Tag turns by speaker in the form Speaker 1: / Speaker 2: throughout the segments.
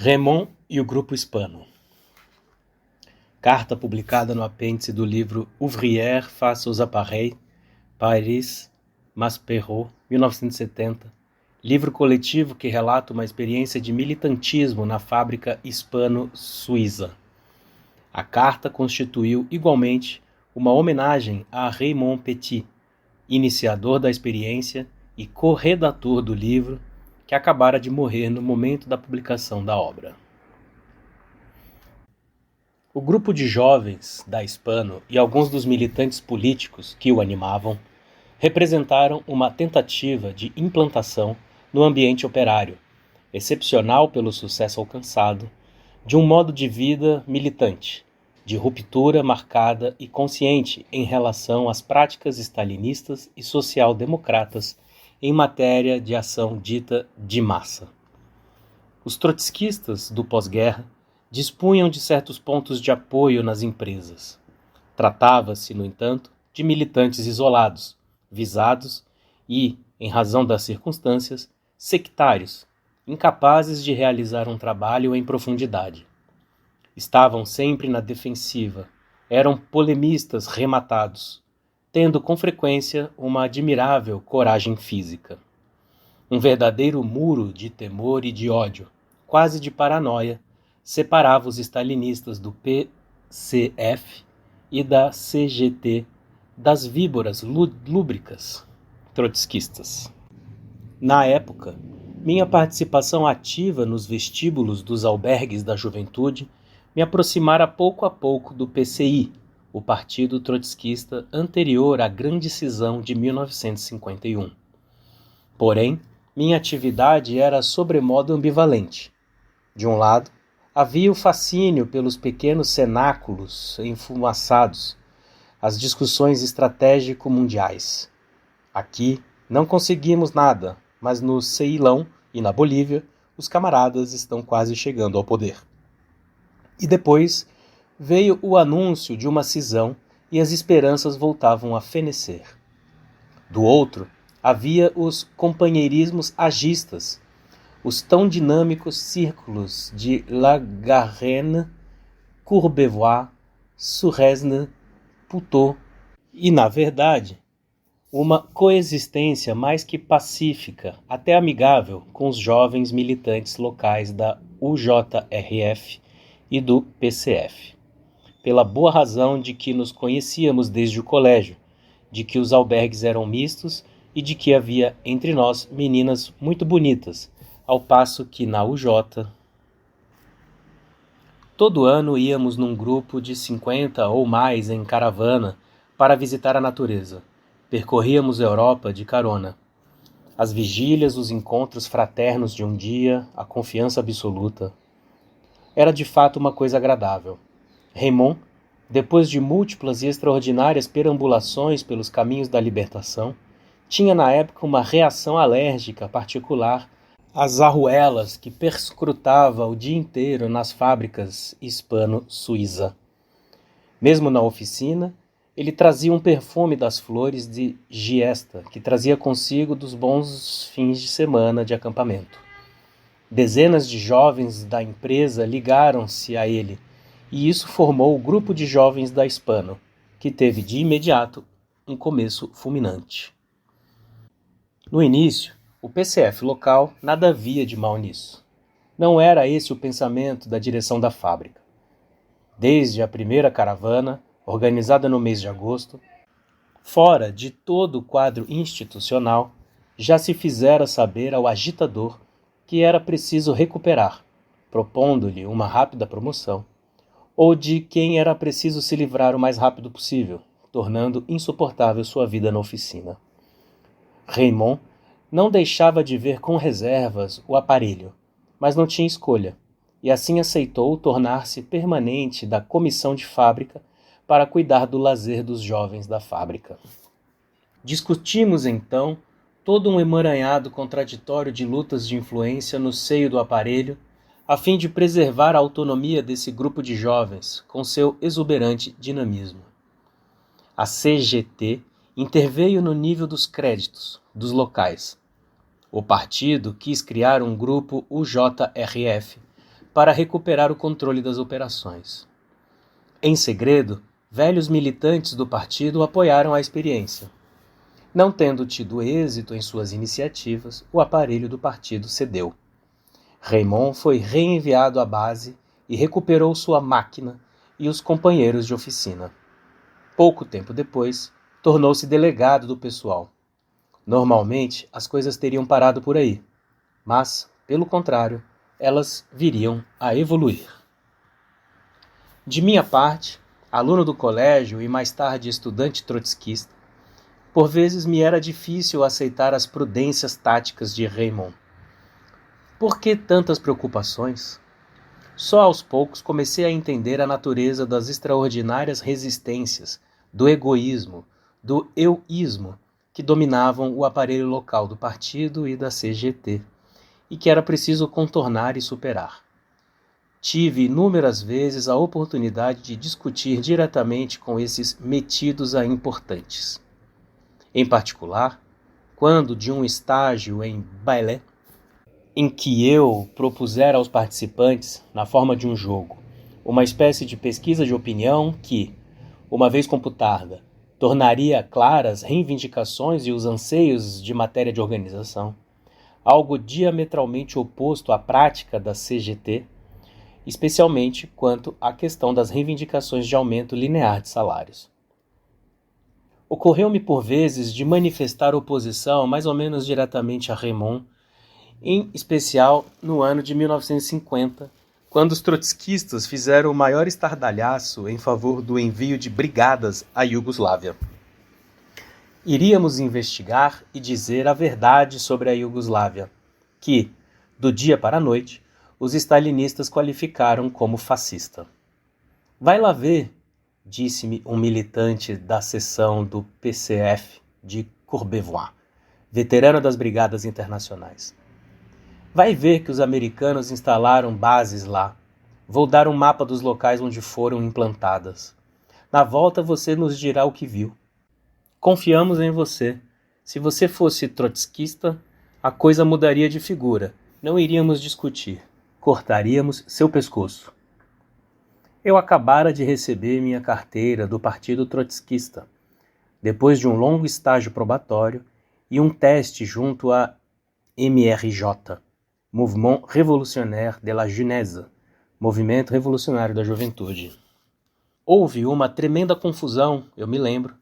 Speaker 1: Raymond e o Grupo Hispano. Carta publicada no apêndice do livro Ouvrière face aux appareils, Paris, Maspero, 1970, livro coletivo que relata uma experiência de militantismo na fábrica hispano-suíça. A carta constituiu, igualmente, uma homenagem a Raymond Petit, iniciador da experiência e corredator do livro, que acabara de morrer no momento da publicação da obra. O grupo de jovens da Hispano e alguns dos militantes políticos que o animavam representaram uma tentativa de implantação no ambiente operário, excepcional pelo sucesso alcançado, de um modo de vida militante, de ruptura marcada e consciente em relação às práticas stalinistas e social-democratas em matéria de ação dita de massa. Os trotskistas do pós-guerra dispunham de certos pontos de apoio nas empresas. Tratava-se, no entanto, de militantes isolados, visados e, em razão das circunstâncias, sectários, incapazes de realizar um trabalho em profundidade. Estavam sempre na defensiva, eram polemistas rematados, tendo com frequência uma admirável coragem física. Um verdadeiro muro de temor e de ódio, quase de paranoia, separava os stalinistas do PCF e da CGT das víboras lúbricas trotskistas. Na época, minha participação ativa nos vestíbulos dos albergues da juventude me aproximara pouco a pouco do PCI, o Partido Trotskista anterior à Grande Cisão de 1951. Porém, minha atividade era sobremodo ambivalente. De um lado, havia o fascínio pelos pequenos cenáculos enfumaçados, as discussões estratégico-mundiais. Aqui não conseguimos nada, mas no Ceilão e na Bolívia, os camaradas estão quase chegando ao poder. E depois veio o anúncio de uma cisão e as esperanças voltavam a fenecer. Do outro, havia os companheirismos agistas, os tão dinâmicos círculos de La Garenne, Courbevoie, Suresnes, Putot e, na verdade, uma coexistência mais que pacífica, até amigável, com os jovens militantes locais da UJRF e do PCF. Pela boa razão de que nos conhecíamos desde o colégio, de que os albergues eram mistos e de que havia entre nós meninas muito bonitas, ao passo que na UJ... Todo ano íamos num grupo de 50 ou mais em caravana para visitar a natureza. Percorríamos a Europa de carona. As vigílias, os encontros fraternos de um dia, a confiança absoluta. Era de fato uma coisa agradável. Raymond, depois de múltiplas e extraordinárias perambulações pelos caminhos da libertação, tinha na época uma reação alérgica particular às arruelas que perscrutava o dia inteiro nas fábricas hispano-suíça. Mesmo na oficina, ele trazia um perfume das flores de giesta, que trazia consigo dos bons fins de semana de acampamento. Dezenas de jovens da empresa ligaram-se a ele, e isso formou o grupo de jovens da Hispano, que teve de imediato um começo fulminante. No início, o PCF local nada via de mal nisso. Não era esse o pensamento da direção da fábrica. Desde a primeira caravana, organizada no mês de agosto, fora de todo o quadro institucional, já se fizera saber ao agitador que era preciso recuperar, propondo-lhe uma rápida promoção, ou de quem era preciso se livrar o mais rápido possível, tornando insuportável sua vida na oficina. Raymond não deixava de ver com reservas o aparelho, mas não tinha escolha, e assim aceitou tornar-se permanente da comissão de fábrica para cuidar do lazer dos jovens da fábrica. Discutimos, então, todo um emaranhado contraditório de lutas de influência no seio do aparelho, a fim de preservar a autonomia desse grupo de jovens com seu exuberante dinamismo. A CGT interveio no nível dos créditos, dos locais. O partido quis criar um grupo UJRF para recuperar o controle das operações. Em segredo, velhos militantes do partido apoiaram a experiência. Não tendo tido êxito em suas iniciativas, o aparelho do partido cedeu. Raymond foi reenviado à base e recuperou sua máquina e os companheiros de oficina. Pouco tempo depois, tornou-se delegado do pessoal. Normalmente, as coisas teriam parado por aí, mas, pelo contrário, elas viriam a evoluir. De minha parte, aluno do colégio e mais tarde estudante trotskista, por vezes me era difícil aceitar as prudências táticas de Raymond. Por que tantas preocupações? Só aos poucos comecei a entender a natureza das extraordinárias resistências, do egoísmo, do euísmo que dominavam o aparelho local do partido e da CGT, e que era preciso contornar e superar. Tive inúmeras vezes a oportunidade de discutir diretamente com esses metidos a importantes. Em particular, quando de um estágio em Baillet, em que eu propusera aos participantes, na forma de um jogo, uma espécie de pesquisa de opinião que, uma vez computada, tornaria claras reivindicações e os anseios de matéria de organização, algo diametralmente oposto à prática da CGT, especialmente quanto à questão das reivindicações de aumento linear de salários. Ocorreu-me por vezes de manifestar oposição mais ou menos diretamente a Raymond, em especial no ano de 1950, quando os trotskistas fizeram o maior estardalhaço em favor do envio de brigadas à Iugoslávia. Iríamos investigar e dizer a verdade sobre a Iugoslávia, que, do dia para a noite, os stalinistas qualificaram como fascista. Vai lá ver, disse-me um militante da seção do PCF de Courbevoie, veterano das Brigadas Internacionais. Vai ver que os americanos instalaram bases lá. Vou dar um mapa dos locais onde foram implantadas. Na volta você nos dirá o que viu. Confiamos em você. Se você fosse trotskista, a coisa mudaria de figura. Não iríamos discutir. Cortaríamos seu pescoço. Eu acabara de receber minha carteira do Partido Trotskista, depois de um longo estágio probatório e um teste junto à MRJ, Mouvement Révolutionnaire de la Jeunesse, Movimento Revolucionário da Juventude. Houve uma tremenda confusão, eu me lembro,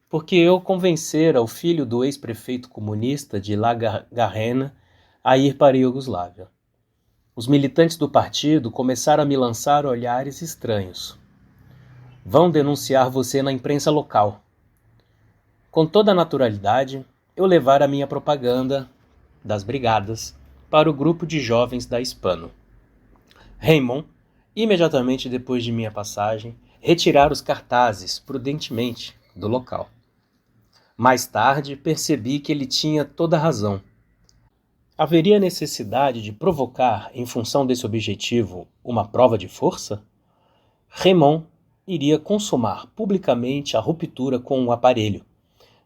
Speaker 1: porque eu convencera o filho do ex-prefeito comunista de La Garenne a ir para a Iugoslávia. Os militantes do partido começaram a me lançar olhares estranhos. Vão denunciar você na imprensa local. Com toda a naturalidade, eu levara a minha propaganda das brigadas para o grupo de jovens da Hispano. Raymond, imediatamente depois de minha passagem, retirara os cartazes prudentemente do local. Mais tarde, percebi que ele tinha toda a razão. Haveria necessidade de provocar, em função desse objetivo, uma prova de força? Raymond iria consumar publicamente a ruptura com o aparelho,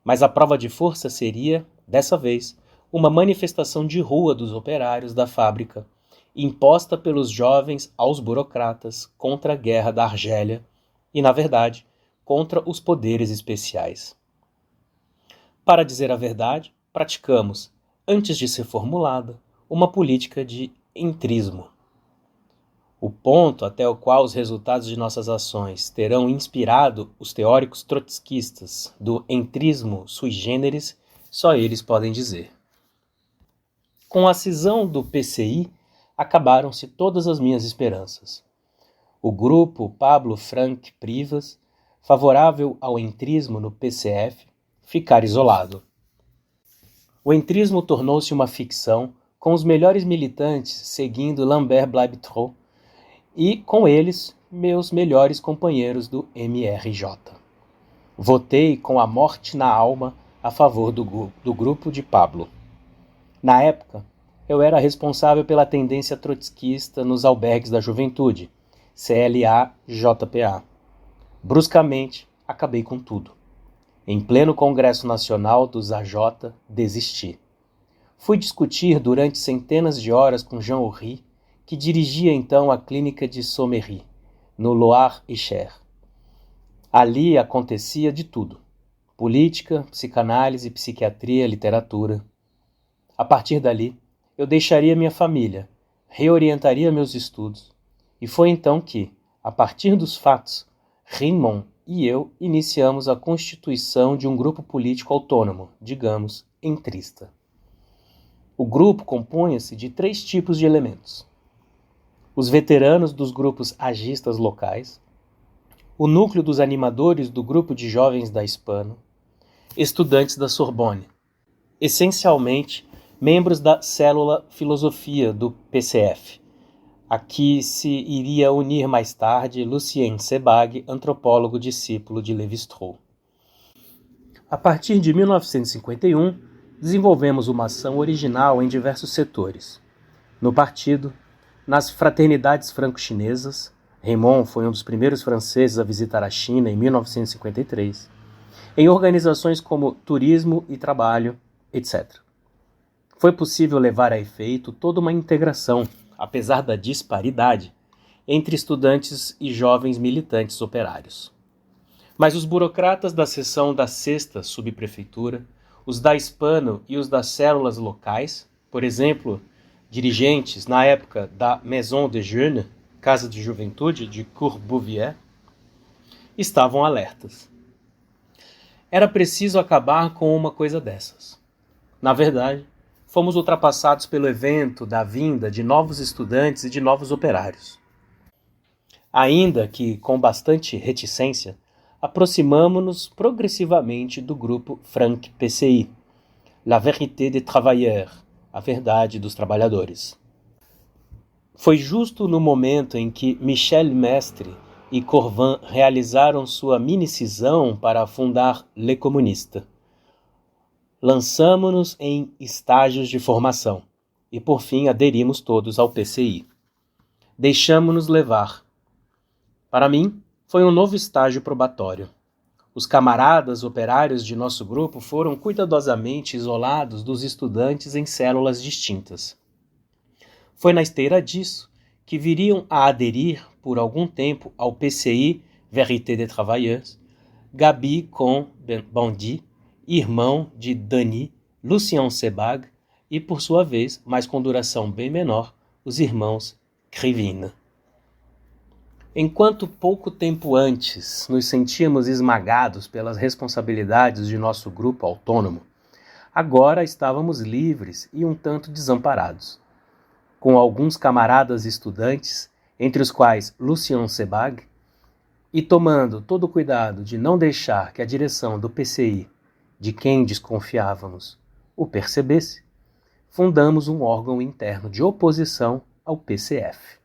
Speaker 1: mas a prova de força seria, dessa vez, uma manifestação de rua dos operários da fábrica, imposta pelos jovens aos burocratas contra a guerra da Argélia e, na verdade, contra os poderes especiais. Para dizer a verdade, praticamos, antes de ser formulada, uma política de entrismo. O ponto até o qual os resultados de nossas ações terão inspirado os teóricos trotskistas do entrismo sui generis, só eles podem dizer. Com a cisão do PCI, acabaram-se todas as minhas esperanças. O grupo Pablo Frank Privas, favorável ao entrismo no PCF, ficara isolado. O entrismo tornou-se uma ficção, com os melhores militantes seguindo Lambert Blaibetrot e, com eles, meus melhores companheiros do MRJ. Votei com a morte na alma a favor do grupo de Pablo. Na época, eu era responsável pela tendência trotskista nos albergues da juventude, CLA-JPA. Bruscamente, acabei com tudo. Em pleno Congresso Nacional dos AJ, desisti. Fui discutir durante centenas de horas com Jean Horry, que dirigia então a clínica de Sommery, no Loir-et-Cher. Ali acontecia de tudo: política, psicanálise, psiquiatria, literatura. A partir dali, eu deixaria minha família, reorientaria meus estudos, e foi então que, a partir dos fatos, Raymond e eu iniciamos a constituição de um grupo político autônomo, digamos, entrista. O grupo compunha-se de 3 tipos de elementos: os veteranos dos grupos agistas locais, o núcleo dos animadores do grupo de jovens da Hispano, estudantes da Sorbonne, essencialmente membros da célula filosofia do PCF, a que se iria unir mais tarde Lucien Sebag, antropólogo discípulo de Lévi-Strauss. A partir de 1951, desenvolvemos uma ação original em diversos setores. No partido, nas fraternidades franco-chinesas, Raymond foi um dos primeiros franceses a visitar a China em 1953, em organizações como Turismo e Trabalho, etc. Foi possível levar a efeito toda uma integração, apesar da disparidade, entre estudantes e jovens militantes operários. Mas os burocratas da seção da 6ª subprefeitura, os da Hispano e os das células locais, por exemplo, dirigentes na época da Maison des Jeunes, Casa de Juventude de Courbevoie, estavam alertas. Era preciso acabar com uma coisa dessas. Na verdade, fomos ultrapassados pelo evento da vinda de novos estudantes e de novos operários. Ainda que com bastante reticência, aproximamo-nos progressivamente do grupo Franc-PCI, La Vérité des Travailleurs, a verdade dos trabalhadores. Foi justo no momento em que Michel Mestre e Corvin realizaram sua mini-cisão para fundar Le Communiste. Lançamo-nos em estágios de formação e, por fim, aderimos todos ao PCI. Deixamo-nos levar. Para mim, foi um novo estágio probatório. Os camaradas operários de nosso grupo foram cuidadosamente isolados dos estudantes em células distintas. Foi na esteira disso que viriam a aderir por algum tempo ao PCI Vérité des Travailleurs, Gabi Cohn-Bendit, irmão de Denis, Lucien Sebag e, por sua vez, mas com duração bem menor, os irmãos Krivine. Enquanto pouco tempo antes nos sentíamos esmagados pelas responsabilidades de nosso grupo autônomo, agora estávamos livres e um tanto desamparados. Com alguns camaradas estudantes, entre os quais Lucien Sebag, e tomando todo o cuidado de não deixar que a direção do PCI, de quem desconfiávamos, o percebesse, fundamos um órgão interno de oposição ao PCF,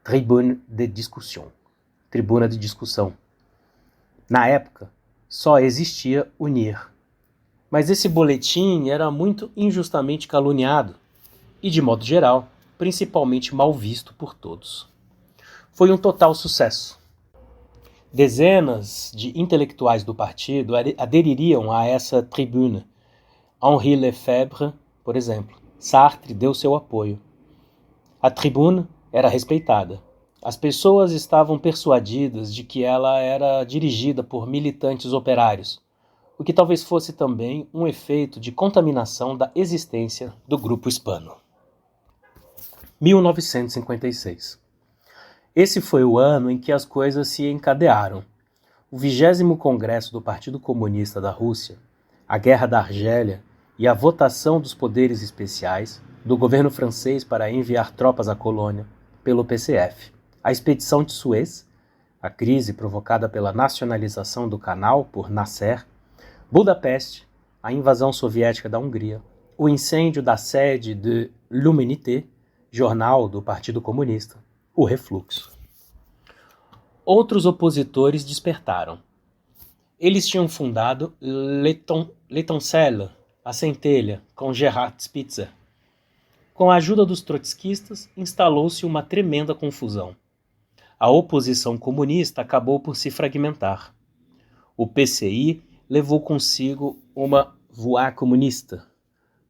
Speaker 1: Tribune de Discussion, Tribuna de Discussão. Na época, só existia UNIR. Mas esse boletim era muito injustamente caluniado e, de modo geral, principalmente mal visto por todos. Foi um total sucesso. Dezenas de intelectuais do partido adeririam a essa tribuna. Henri Lefebvre, por exemplo. Sartre deu seu apoio. A tribuna era respeitada. As pessoas estavam persuadidas de que ela era dirigida por militantes operários, o que talvez fosse também um efeito de contaminação da existência do Grupo Hispano. 1956. Esse foi o ano em que as coisas se encadearam. O 20º Congresso do Partido Comunista da Rússia, a Guerra da Argélia e a votação dos poderes especiais do governo francês para enviar tropas à colônia pelo PCF, a expedição de Suez, a crise provocada pela nacionalização do canal por Nasser, Budapeste, a invasão soviética da Hungria, o incêndio da sede de L'Humanité, jornal do Partido Comunista, o refluxo. Outros opositores despertaram. Eles tinham fundado L'Étincelle, a centelha, com Gerhard Spitzer. Com a ajuda dos trotskistas, instalou-se uma tremenda confusão. A oposição comunista acabou por se fragmentar. O PCI levou consigo uma voie comunista,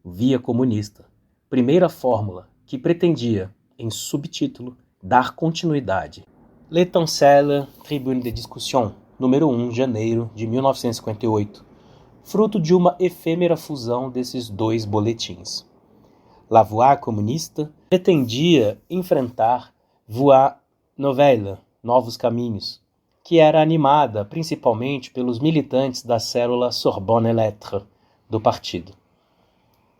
Speaker 1: via comunista, primeira fórmula, que pretendia, em subtítulo Dar continuidade. L'Étincelle, Tribune de Discussion, número 1, janeiro de 1958, fruto de uma efêmera fusão desses dois boletins. La Voix comunista pretendia enfrentar Voix Nouvelle, Novos Caminhos, que era animada principalmente pelos militantes da célula Sorbonne Lettres do partido.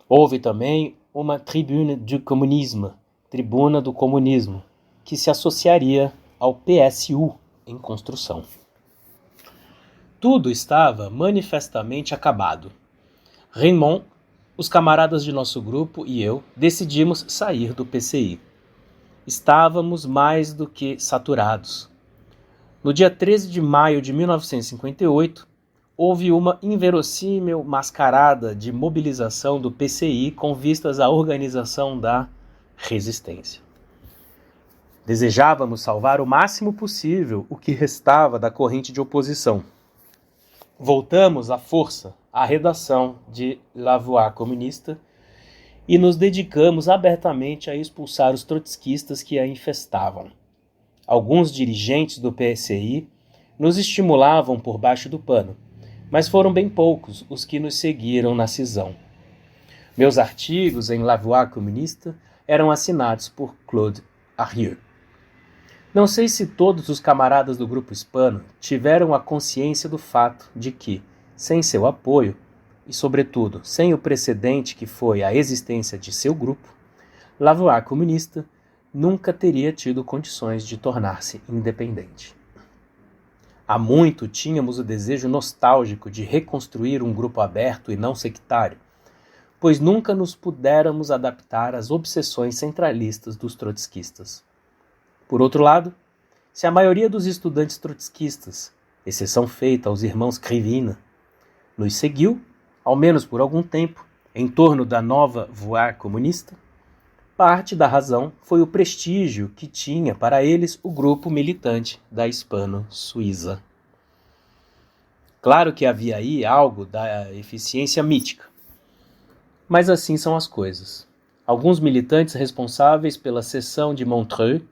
Speaker 1: Houve também uma Tribune du Communisme, Tribuna do Comunismo, que se associaria ao PSU em construção. Tudo estava manifestamente acabado. Raymond, os camaradas de nosso grupo e eu decidimos sair do PCI. Estávamos mais do que saturados. No dia 13 de maio de 1958, houve uma inverossímil mascarada de mobilização do PCI com vistas à organização da resistência. Desejávamos salvar o máximo possível o que restava da corrente de oposição. Voltamos à força à redação de La Voix comunista e nos dedicamos abertamente a expulsar os trotskistas que a infestavam. Alguns dirigentes do PSI nos estimulavam por baixo do pano, mas foram bem poucos os que nos seguiram na cisão. Meus artigos em La Voix comunista eram assinados por Claude Arrieux. Não sei se todos os camaradas do grupo hispano tiveram a consciência do fato de que, sem seu apoio, e sobretudo sem o precedente que foi a existência de seu grupo, La Voix comunista nunca teria tido condições de tornar-se independente. Há muito tínhamos o desejo nostálgico de reconstruir um grupo aberto e não sectário, pois nunca nos pudéramos adaptar às obsessões centralistas dos trotskistas. Por outro lado, se a maioria dos estudantes trotskistas, exceção feita aos irmãos Krivina, nos seguiu, ao menos por algum tempo, em torno da nova Voix comunista, parte da razão foi o prestígio que tinha para eles o grupo militante da Hispano-Suíça. Claro que havia aí algo da eficiência mítica, mas assim são as coisas. Alguns militantes responsáveis pela seção de Montreux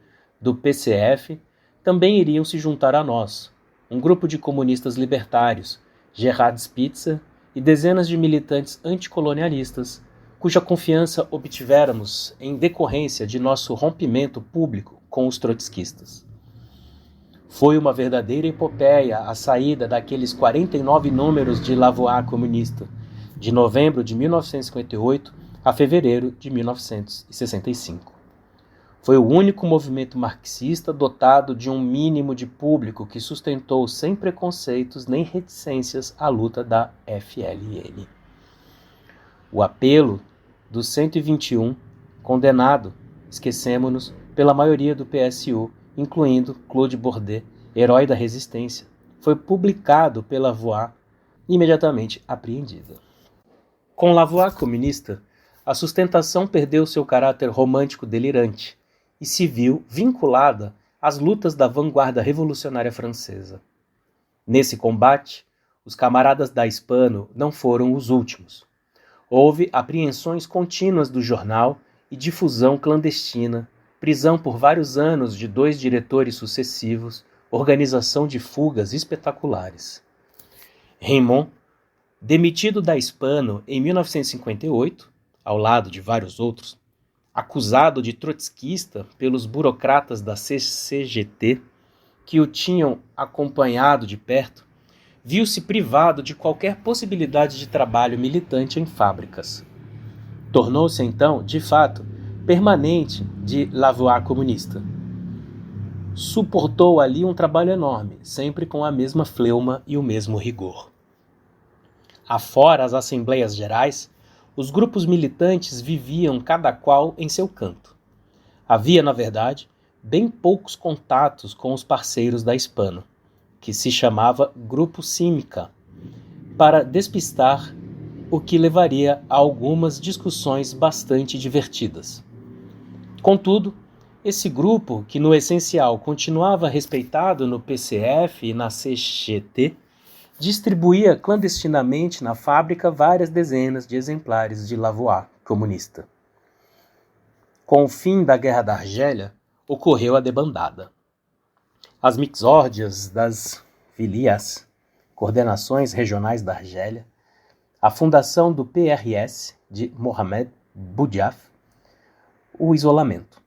Speaker 1: do PCF também iriam se juntar a nós, um grupo de comunistas libertários, Gerhard Spitzer e dezenas de militantes anticolonialistas, cuja confiança obtivéramos em decorrência de nosso rompimento público com os trotskistas. Foi uma verdadeira epopeia a saída daqueles 49 números de La Voix comunista, de novembro de 1958 a fevereiro de 1965. Foi o único movimento marxista dotado de um mínimo de público que sustentou sem preconceitos nem reticências a luta da FLN. O apelo dos 121, condenado, esquecemo-nos, pela maioria do PSU, incluindo Claude Bordet, herói da resistência, foi publicado pela Voix, imediatamente apreendida. Com La Voix comunista, a sustentação perdeu seu caráter romântico delirante e se viu vinculada às lutas da vanguarda revolucionária francesa. Nesse combate, os camaradas da Hispano não foram os últimos. Houve apreensões contínuas do jornal e difusão clandestina, prisão por vários anos de 2 diretores sucessivos, organização de fugas espetaculares. Raymond, demitido da Hispano em 1958, ao lado de vários outros, acusado de trotskista pelos burocratas da CCGT que o tinham acompanhado de perto, viu-se privado de qualquer possibilidade de trabalho militante em fábricas. Tornou-se então, de fato, permanente de La Voix comunista. Suportou ali um trabalho enorme, sempre com a mesma fleuma e o mesmo rigor. Afora as assembleias gerais, os grupos militantes viviam cada qual em seu canto. Havia, na verdade, bem poucos contatos com os parceiros da Hispano, que se chamava Grupo Címica, para despistar o que levaria a algumas discussões bastante divertidas. Contudo, esse grupo, que no essencial continuava respeitado no PCF e na CGT, distribuía clandestinamente na fábrica várias dezenas de exemplares de La Voix comunista. Com o fim da Guerra da Argélia, ocorreu a debandada. As mixórdias das Vilias, coordenações regionais da Argélia, a fundação do PRS de Mohamed Boudiaf, o isolamento.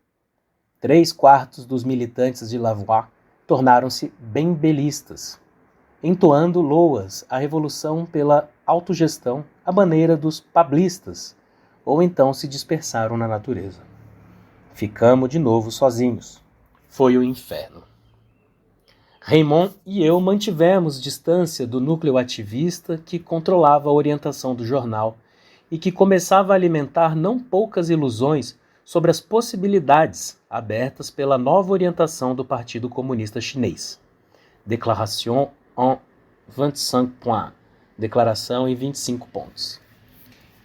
Speaker 1: 3/4 dos militantes de Lavoie tornaram-se bem-belistas, entoando loas à revolução pela autogestão à maneira dos pablistas, ou então se dispersaram na natureza. Ficamos de novo sozinhos. Foi o inferno. Raymond e eu mantivemos distância do núcleo ativista que controlava a orientação do jornal e que começava a alimentar não poucas ilusões sobre as possibilidades abertas pela nova orientação do Partido Comunista Chinês. Déclaration en 25 points. Declaração em 25 pontos.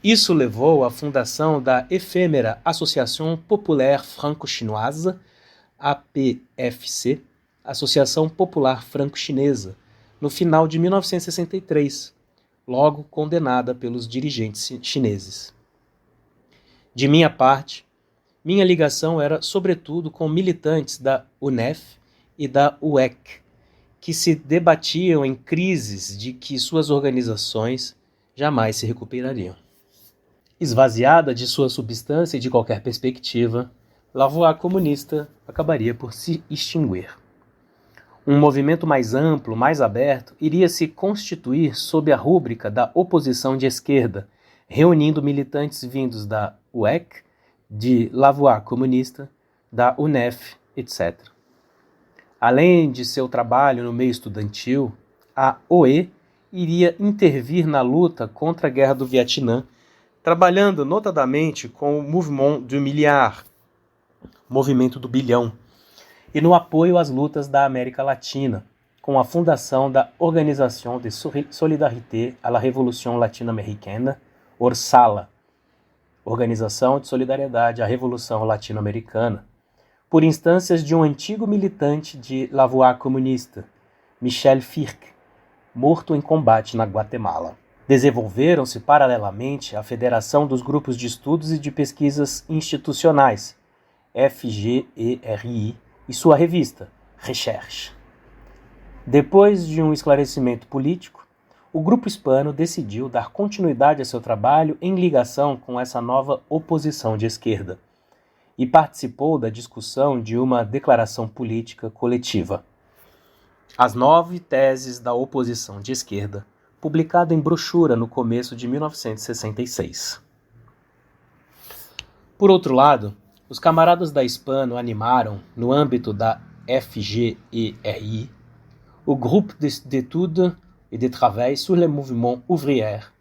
Speaker 1: Isso levou à fundação da efêmera Association Populaire Franco-Chinoise, APFC, Associação Popular Franco-Chinesa, no final de 1963, logo condenada pelos dirigentes chineses. De minha parte, minha ligação era sobretudo com militantes da UNEF e da UEC, que se debatiam em crises de que suas organizações jamais se recuperariam. Esvaziada de sua substância e de qualquer perspectiva, Lavoie comunista acabaria por se extinguir. Um movimento mais amplo, mais aberto, iria se constituir sob a rúbrica da oposição de esquerda, reunindo militantes vindos da UEC, de Lavoie comunista, da UNEF, etc. Além de seu trabalho no meio estudantil, a OE iria intervir na luta contra a Guerra do Vietnã, trabalhando notadamente com o Mouvement du Milliard, Movimento do Bilhão, e no apoio às lutas da América Latina, com a fundação da Organisation de Solidarité à la Révolution Latino-Américaine, ORSALA, Organização de Solidariedade à Revolução Latino-Americana, por instâncias de um antigo militante de Lavoie comunista, Michel Firk, morto em combate na Guatemala. Desenvolveram-se paralelamente a Federação dos Grupos de Estudos e de Pesquisas Institucionais, FGERI, e sua revista, Recherche. Depois de um esclarecimento político, o Grupo Hispano decidiu dar continuidade a seu trabalho em ligação com essa nova oposição de esquerda e participou da discussão de uma declaração política coletiva. As 9 teses da oposição de esquerda, publicada em brochura no começo de 1966. Por outro lado, os camaradas da Hispano animaram, no âmbito da FGERI, o Groupe d'études et de travail sur le mouvement ouvrier,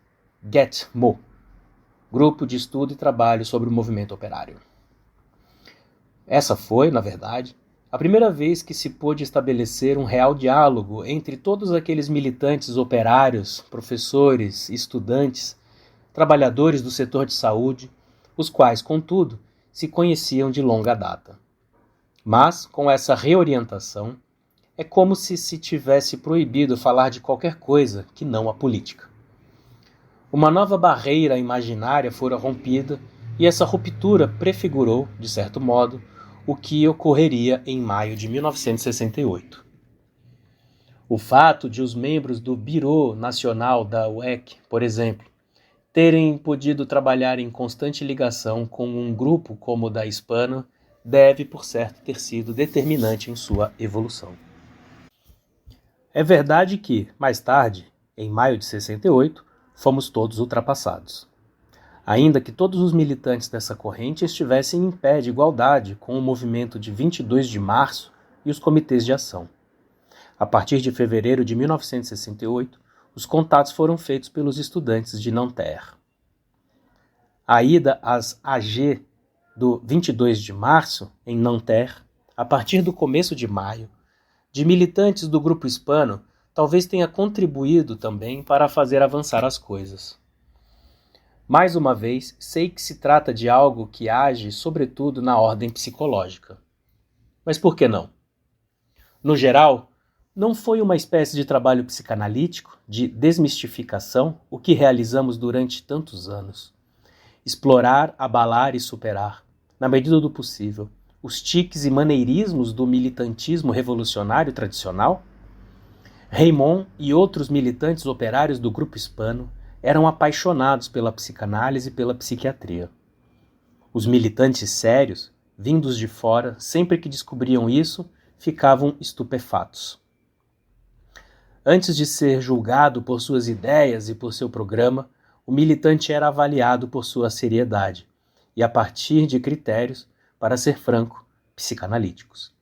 Speaker 1: GET-MO, Grupo de Estudo e Trabalho sobre o Movimento Operário. Essa foi, na verdade, a primeira vez que se pôde estabelecer um real diálogo entre todos aqueles militantes operários, professores, estudantes, trabalhadores do setor de saúde, os quais, contudo, se conheciam de longa data. Mas, com essa reorientação, é como se tivesse proibido falar de qualquer coisa que não a política. Uma nova barreira imaginária fora rompida e essa ruptura prefigurou, de certo modo, o que ocorreria em maio de 1968. O fato de os membros do Bureau Nacional da UEC, por exemplo, terem podido trabalhar em constante ligação com um grupo como o da Hispano deve, por certo, ter sido determinante em sua evolução. É verdade que, mais tarde, em maio de 68, fomos todos ultrapassados. Ainda que todos os militantes dessa corrente estivessem em pé de igualdade com o movimento de 22 de março e os comitês de ação. A partir de fevereiro de 1968, os contatos foram feitos pelos estudantes de Nanterre. A ida às AG do 22 de março, em Nanterre, a partir do começo de maio, de militantes do Grupo Hispano, talvez tenha contribuído também para fazer avançar as coisas. Mais uma vez, sei que se trata de algo que age sobretudo na ordem psicológica. Mas por que não? No geral, não foi uma espécie de trabalho psicanalítico, de desmistificação, o que realizamos durante tantos anos. Explorar, abalar e superar, na medida do possível, os tiques e maneirismos do militantismo revolucionário tradicional? Raymond e outros militantes operários do Grupo Hispano eram apaixonados pela psicanálise e pela psiquiatria. Os militantes sérios, vindos de fora, sempre que descobriam isso, ficavam estupefatos. Antes de ser julgado por suas ideias e por seu programa, o militante era avaliado por sua seriedade e a partir de critérios, para ser franco, psicanalíticos.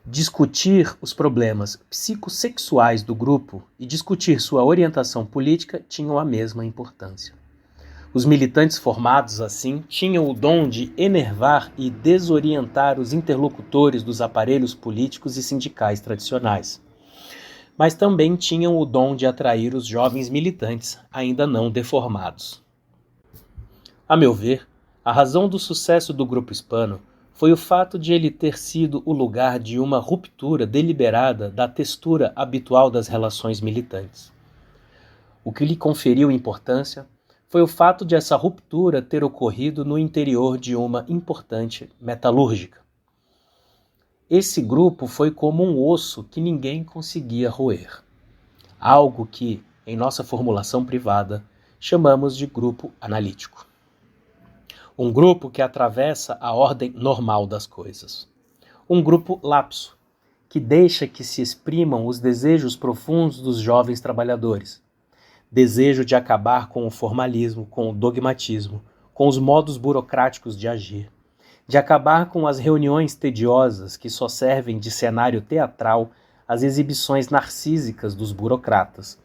Speaker 1: Discutir os problemas psicossexuais do grupo e discutir sua orientação política tinham a mesma importância. Os militantes formados assim tinham o dom de enervar e desorientar os interlocutores dos aparelhos políticos e sindicais tradicionais. Mas também tinham o dom de atrair os jovens militantes ainda não deformados. A meu ver, a razão do sucesso do Grupo Hispano foi o fato de ele ter sido o lugar de uma ruptura deliberada da textura habitual das relações militantes. O que lhe conferiu importância foi o fato de essa ruptura ter ocorrido no interior de uma importante metalúrgica. Esse grupo foi como um osso que ninguém conseguia roer. Algo que, em nossa formulação privada, chamamos de grupo analítico. Um grupo que atravessa a ordem normal das coisas. Um grupo lapso, que deixa que se exprimam os desejos profundos dos jovens trabalhadores. Desejo de acabar com o formalismo, com o dogmatismo, com os modos burocráticos de agir. De acabar com as reuniões tediosas que só servem de cenário teatral às exibições narcísicas dos burocratas.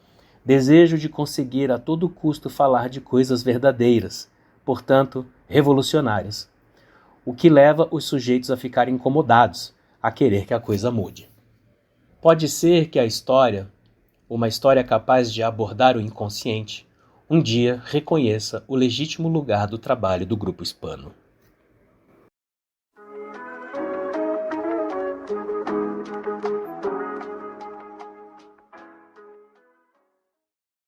Speaker 1: Desejo de conseguir a todo custo falar de coisas verdadeiras, portanto, revolucionárias, o que leva os sujeitos a ficarem incomodados, a querer que a coisa mude. Pode ser que a história, uma história capaz de abordar o inconsciente, um dia reconheça o legítimo lugar do trabalho do Grupo Hispano.